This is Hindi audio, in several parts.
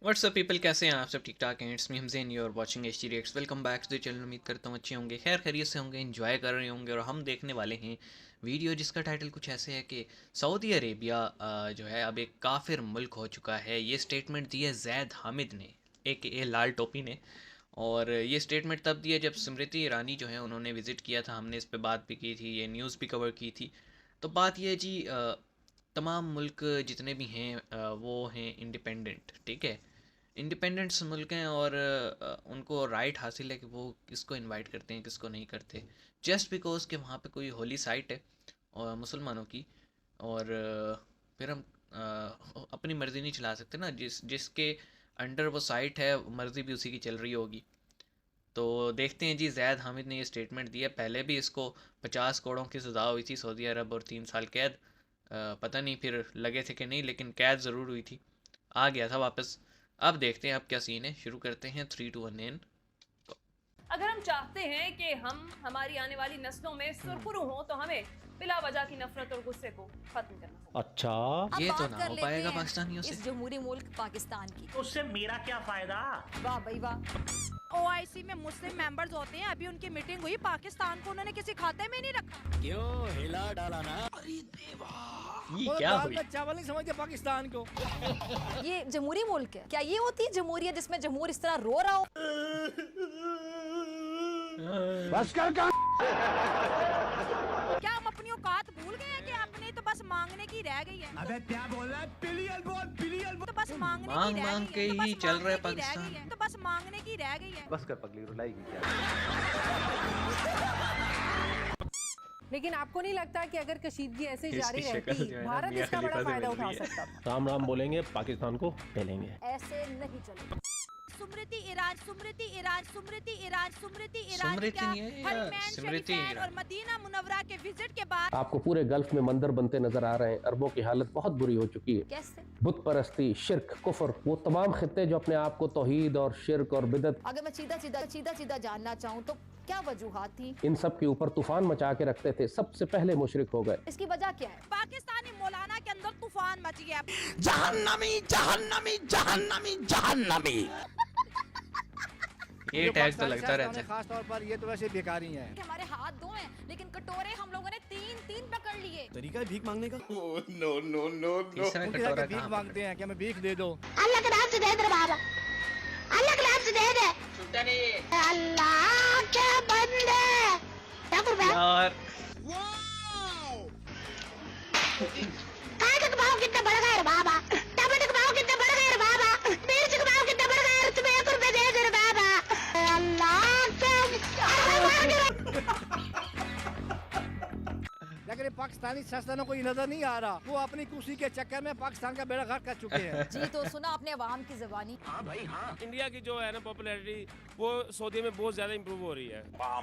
व्हाट्सअप पीपल, कैसे हैं आप सब? ठीक ठाक हैं। It's me Hamzen, you are watching H T reacts. Welcome back to the channel. उम्मीद करता हूँ अच्छे होंगे, खैर खैरियत से होंगे, एंजॉय कर रहे होंगे। और हम देखने वाले हैं वीडियो जिसका टाइटल कुछ ऐसे है कि सऊदी अरेबिया जो है अब एक काफिर मुल्क हो चुका है। ये स्टेटमेंट दी है जैद हामिद ने, एक लाल टोपी ने। और ये स्टेटमेंट तब दिया जब स्मृति ईरानी जो है उन्होंने विज़िट किया था। हमने इस पर बात भी की थी, ये न्यूज़ भी कवर की थी। तो बात यह है जी, तमाम मुल्क जितने भी हैं वो हैं इंडिपेंडेंट, ठीक है। इंडिपेंडेंट्स मुल्क हैं और उनको राइट हासिल है कि वो किसको इनवाइट करते हैं, किसको नहीं करते, जस्ट बिकॉज कि वहाँ पे कोई होली साइट है और मुसलमानों की। और फिर हम अपनी मर्ज़ी नहीं चला सकते ना, जिसके अंडर वो साइट है मर्ज़ी भी उसी की चल रही होगी। तो देखते हैं जी, जैद हामिद ने ये स्टेटमेंट दिया। पहले भी इसको 50 करोड़ की सज़ा हुई थी सऊदी अरब और 3 साल कैद। पता नहीं फिर लगे थे कि नहीं, लेकिन कैद ज़रूर हुई थी, आ गया था वापस। अब देखते हैं अब क्या सीन है। शुरू करते हैं 3 2 1 एंड। अगर हम चाहते हैं कि हम हमारी आने वाली नस्लों में सुरखरू हों तो हमें बिला वजह की नफरत और गुस्से को खत्म करना होगा। अच्छा, ये अब तो बात ना कर हो लेते पाएगा हैं पाकिस्तानियों से। इस जमहूरी मुल्क पाकिस्तान की। उससे मेरा क्या फायदा? वाह भाई वाह। ओआईसी में मुस्लिम मेंबर्स होते हैं, अभी उनकी मीटिंग हुई, पाकिस्तान को उन्होंने किसी खाते में नहीं रखा। क्यों हिला डाला ना? ये क्या हुई? चावल नहीं समझते पाकिस्तान को। ये जमहूरी मुल्क है क्या? ये होती है जमहूरियत जिसमें जमहूर इस तरह रो रहा हो? बस कर का। क्या हम अपनी औकात भूल गए हैं कि अपने तो बस मांगने की रह गई है? अबे क्या बोल रहा है? बिलियन बोल, बिलियन बोल। तो बस मांगने मांग की रह मांग गई के है, तो ही बस चल रहा है मांगने की रह पाकिस्तान। गई है, तो बस मांगने की रह गई है। बस कर पगली, रुलाएगी क्या? लेकिन आपको नहीं लगता कि अगर कशीदगी ऐसे इसकी जारी शक्ल रहती, जो है ना, भारत मियां इसका बड़ा खलीफा से फायदा मिल उठा रही है। सकता था? राम राम बोलेंगे, पाकिस्तान को पहलेंगे। ऐसे नहीं चलेगा। स्मृति ईरान, स्मृति ईरान, स्मृति ईरान, स्मृति ईरान स्मृति क्या नहीं है या हरमैन स्मृति शरीफैन ईरान? और मदीना मुनव्वरा के विजिट के बाद आपको पूरे गल्फ में मंदिर बनते नजर आ रहे हैं। अरबों की हालत बहुत बुरी हो चुकी है। कैसे? बुत परस्ती, शिर्क, कुफर, वो तमाम खित्ते जो अपने आप को तौहीद और शिर्क और बिदत, अगर मैं सीधा जानना चाहूँ तो क्या वजूहात थी? इन सब के ऊपर तूफान मचा के रखते थे, सबसे पहले मुशरिक हो गए। इसकी वजह क्या है? पाकिस्तानी मौलाना के अंदर तूफान मच गया। जहन्नमी, जहन्नमी, जहन्नमी, जहन्नमी। ये टैग तो लगता रहता है। खास तौर पर ये तो वैसे बेकारी है। कि हमारे हाथ दो हैं, लेकिन कटोरे हम लोगों ने तीन पकड़ लिए। तरीका है भीख मांगने का। तीसरा कटोरा भीख कहाँ मांगते हैं कि हमें भीख दे दो। अल्लाह के नाम से दे दे बाबा, अल्लाह के नाम से दे दे। अल्लाह के बंदे क्या कर रहा है? यार काय का भाव कितना बढ़ गया रे बाबा? टमाटर का भाव कितना बढ़ गया रे बाबा? मिर्च का भाव कितना बढ़ गया रे? तुम्हें 1 रुपया दे दे रे बाबा। अल्लाह के लेकिन पाकिस्तानी सियासतदानों को ये नजर नहीं आ रहा, वो अपनी कुर्सी के चक्कर में पाकिस्तान का बेड़ा गर्क कर चुके हैं। जी तो सुना आपने अवाम की ज़बानी। हाँ भाई हाँ। इंडिया की जो है ना पॉपुलैरिटी, वो सऊदी में बहुत ज्यादा इम्प्रूव हो रही है। वाह,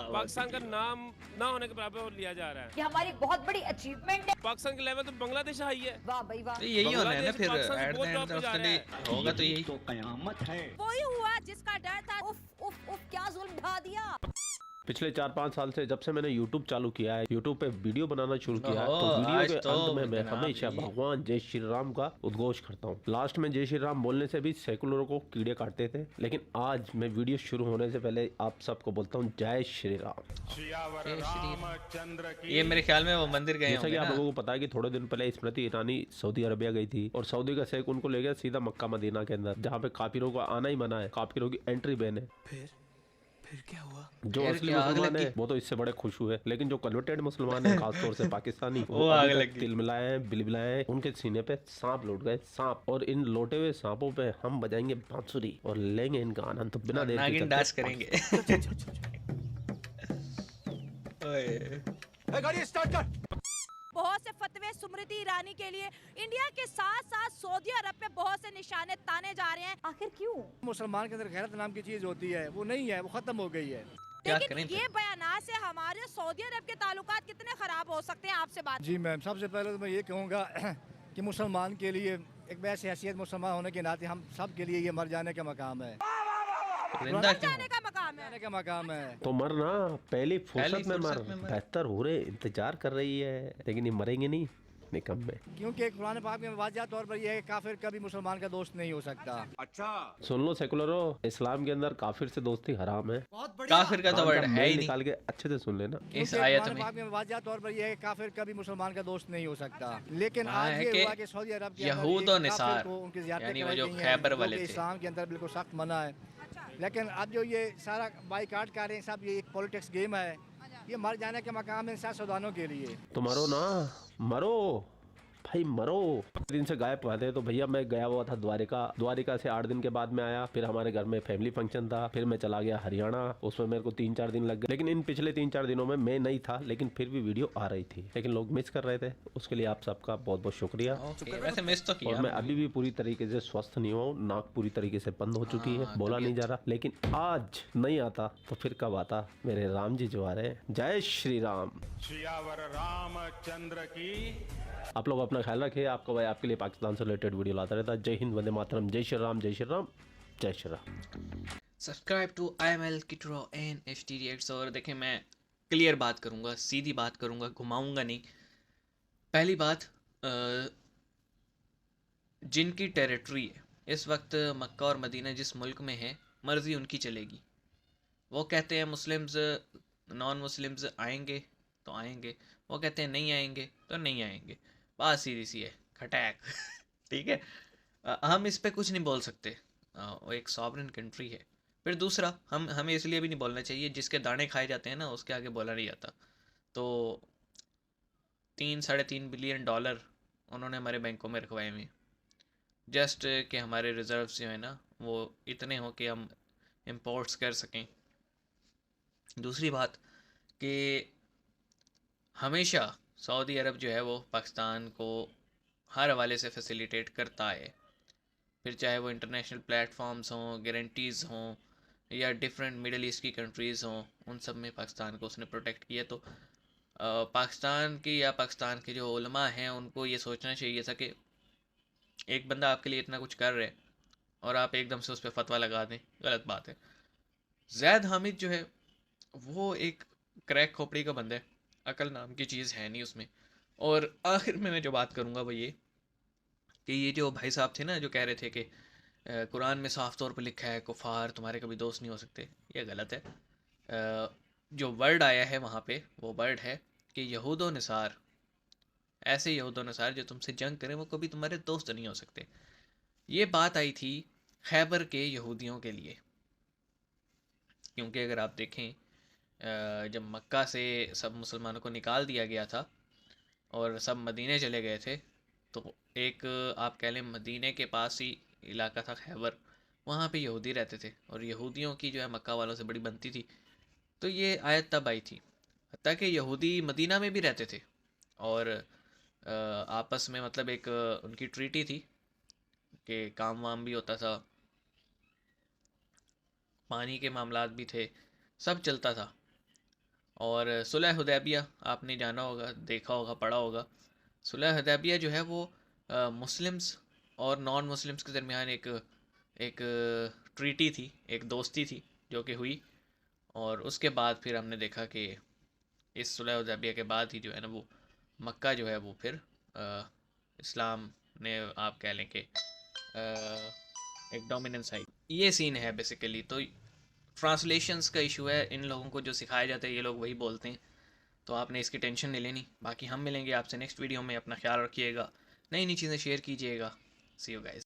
पाकिस्तान का नाम ना होने के बराबर और लिया जा रहा है। ये हमारी बहुत बड़ी अचीवमेंट है। पाकिस्तान के लेवल तो बांग्लादेश हाई है। वाह भाई वाह। तो यही होना है ना फिर। पाकिस्तान से एट द बहुत एंड top पे ऑफ जा द रहा डे है। होगा तो यही। तो कयामत है। वही हुआ जिसका डर था। उफ उफ उफ, क्या जुल्म ढा दिया। पिछले 4-5 साल से जब से मैंने YouTube चालू किया है, YouTube पे वीडियो बनाना शुरू किया है, तो ओह, वीडियो आज के तो अंत में मैं जनाब हमेशा ये- भगवान जय श्री राम का उद्घोष करता हूँ। लास्ट में जय श्री राम बोलने से भी सेकुलरों को कीड़े काटते थे, लेकिन आज मैं वीडियो शुरू होने से पहले आप सबको बोलता हूँ जय श्री राम। ये मेरे ख्याल में वो मंदिर गए जैसा कि होंगे आप ना। लोगों को पता है कि थोड़े दिन पहले स्मृति ईरानी सऊदी अरबिया गई थी और सऊदी का शेख उनको ले गया सीधा मक्का मदीना के अंदर, जहाँ पे काफिरों को आना ही मना है, काफिरों की एंट्री बैन है। फिर क्या हुआ? जो फिर असली क्या आग मुसलमान लगी? है वो तो इससे बड़े खुश हुए, लेकिन जो कन्वर्टेड मुसलमान है खासतौर से पाकिस्तानी, वो अभी आग तक लगी। तिलमिलाए हैं, बिलबिलाए हैं, उनके सीने पे सांप लौट गए, सांप। और इन लौटे हुए सांपों पे हम बजाएंगे बांसुरी और लेंगे इनका आनंद। तो बिना देर के नागिन चलते डांस करेंगे। ओए, गाड़ी स्टार्ट कर। बहुत से फतवे स्मृति ईरानी के लिए इंडिया के साथ साथ सऊदी अरब पे बहुत से निशाने ताने जा रहे हैं। आखिर क्यों? मुसलमान के अंदर गैरत नाम की चीज होती है, वो नहीं है, वो खत्म हो गई है। क्या लेकिन करें ये बयानात से हमारे सऊदी अरब के ताल्लुकात कितने खराब हो सकते हैं, आपसे बात। जी मैम, सबसे पहले तो मैं ये कहूँगा कि मुसलमान के लिए एक वैसी हैसियत मुसलमान होने के नाते हम सब के लिए ये मर जाने का मकाम है। जिंदा क्यों? जाने का मकाम मकाम है। जाने का मकाम है। तो मरना पहली फुर्सत में मर, फुर्सत में मर। बेहतर हो रहे इंतजार कर रही है, लेकिन ये मरेंगे नहीं निकम्मे। क्योंकि कुरान पाक में वाज़ह तौर पर यह है कि काफिर कभी मुसलमान का दोस्त नहीं हो सकता। सुन लो सेकुलरो, इस्लाम के अंदर काफिर से दोस्ती हराम है। काफिर का तो कान वर्ड का है मेल ही नहीं निकाल के अच्छे से सुन लेना। इस क्योंकि आयत कुरान में। पाक में वाज़ह तौर पर यह है कि काफिर कभी मुसलमान का दोस्त नहीं हो सकता। लेकिन हाँ आज है ये कि हुआ कि सऊदी अरब के अंदर यहूद एक और काफिर निसार, को उनकी ज़ियारतें यानी वो कराई जो गई हैं, खैबर जो वाले कि थे। इस्लाम के अंदर बिल्कुल सख्त मना है। लेकिन अब जो ये सारा बाइकाट कर रहे हैं सब, ये एक पॉलिटिक्स गेम है। ये मर जाने के मकाम है इंसान सौदानों के लिए। तो मरो ना, मरो भाई मरो। दिन से गायब हुआ थे तो भैया मैं गया हुआ था द्वारिका से 8 दिन के बाद में आया। फिर हमारे घर में फैमिली फंक्शन था, फिर मैं चला गया हरियाणा, उसमें मेरे को 3-4 दिन लग गए। लेकिन इन पिछले 3-4 दिनों में मैं नहीं था, लेकिन फिर भी वीडियो आ रही थी, लेकिन लोग मिस कर रहे थे। उसके लिए आप सबका बहुत बहुत शुक्रिया। ओके, वैसे मिस तो किया और मैं अभी भी पूरी तरीके से स्वस्थ नहीं हुआ हूँ, नाक पूरी तरीके से बंद हो चुकी है, हाँ, बोला नहीं तबीयत। जा रहा। लेकिन आज नहीं आता तो फिर कब आता? मेरे राम जी जो आ रहे हैं। जय श्री राम। सियावर रामचंद्र की। आप लोग अपना ख्याल रखिए। आपको भाई आपके लिए पाकिस्तान से रिलेटेड वीडियो लाता रहता है। जय हिंद, वंदे मातरम, जय श्री राम, जय श्री राम, जय Shri Ram. Subscribe to IML किट्रो एंड HD रिएक्ट्स। और देखें, मैं क्लियर बात करूंगा, सीधी बात करूंगा, घुमाऊंगा नहीं। पहली बात, जिनकी टेरिटरी है इस वक्त मक्का और मदीना, जिस मुल्क में है, मर्ज़ी उनकी चलेगी। वो कहते हैं मुस्लिम्स नॉन मुस्लिम्स आएंगे तो आएंगे, वो कहते हैं नहीं आएंगे तो नहीं आएंगे। बात सीधी सी है, खटैक। ठीक है, हम इस पे कुछ नहीं बोल सकते। वो एक सॉवरेन कंट्री है। फिर दूसरा, हमें इसलिए भी नहीं बोलना चाहिए, जिसके दाने खाए जाते हैं ना उसके आगे बोला नहीं जाता। तो 3-3.5 बिलियन डॉलर उन्होंने हमारे बैंकों में रखवाए हुए, जस्ट कि हमारे रिजर्व्स जो है ना वो इतने हो कि हम इंपोर्ट्स कर सकें। दूसरी बात कि हमेशा सऊदी अरब जो है वो पाकिस्तान को हर हवाले से फैसिलिटेट करता है, फिर चाहे वो इंटरनेशनल प्लेटफॉर्म्स हों, गारंटीज़ हों, या डिफरेंट मिडल ईस्ट की कंट्रीज़ हों, उन सब में पाकिस्तान को उसने प्रोटेक्ट किया। तो पाकिस्तान की या पाकिस्तान के जो उलमा हैं उनको ये सोचना चाहिए था कि एक बंदा आपके लिए इतना कुछ कर रहा है और आप एकदम से उस पर फतवा लगा दें, गलत बात है। जैद हामिद जो है वो एक क्रैक खोपड़ी का बंदा है, अकल नाम की चीज़ है नहीं उसमें। और आखिर में मैं जो बात करूँगा वो ये कि ये जो भाई साहब थे ना जो कह रहे थे कि कुरान में साफ तौर पर लिखा है कुफार तुम्हारे कभी दोस्त नहीं हो सकते, ये गलत है। जो वर्ड आया है वहाँ पे वो वर्ड है कि यहूद व निसार, ऐसे यहूद व निसार जो तुमसे जंग करें वो कभी तुम्हारे दोस्त नहीं हो सकते। ये बात आई थी खैबर के यहूदियों के लिए, क्योंकि अगर आप देखें जब मक्का से सब मुसलमानों को निकाल दिया गया था और सब मदीने चले गए थे, तो एक आप कह लें मदीने के पास ही इलाका था खैबर, वहाँ पे यहूदी रहते थे और यहूदियों की जो है मक्का वालों से बड़ी बनती थी। तो ये आयत तब आई थी, हत्ता कि यहूदी मदीना में भी रहते थे और आपस में मतलब एक उनकी ट्रीटी थी कि काम वाम भी होता था, पानी के मामलात भी थे, सब चलता था। और सुलह हुदैबिया आपने जाना होगा, देखा होगा, पढ़ा होगा। सुलह हुदैबिया जो है वो मुस्लिम्स और नॉन मुस्लिम्स के दरमियान एक ट्रीटी थी, एक दोस्ती थी जो कि हुई। और उसके बाद फिर हमने देखा कि इस सुलह हुदैबिया के बाद ही जो है ना वो मक्का जो है वो फिर इस्लाम ने आप कह लें कि एक डोमिनेंस आई। ये सीन है बेसिकली। तो ट्रांसलेशंस का इशू है, इन लोगों को जो सिखाया जाता है ये लोग वही बोलते हैं, तो आपने इसकी टेंशन नहीं लेनी। बाकी हम मिलेंगे आपसे नेक्स्ट वीडियो में, अपना ख्याल रखिएगा, नई नई चीज़ें शेयर कीजिएगा। सी यू गाइस।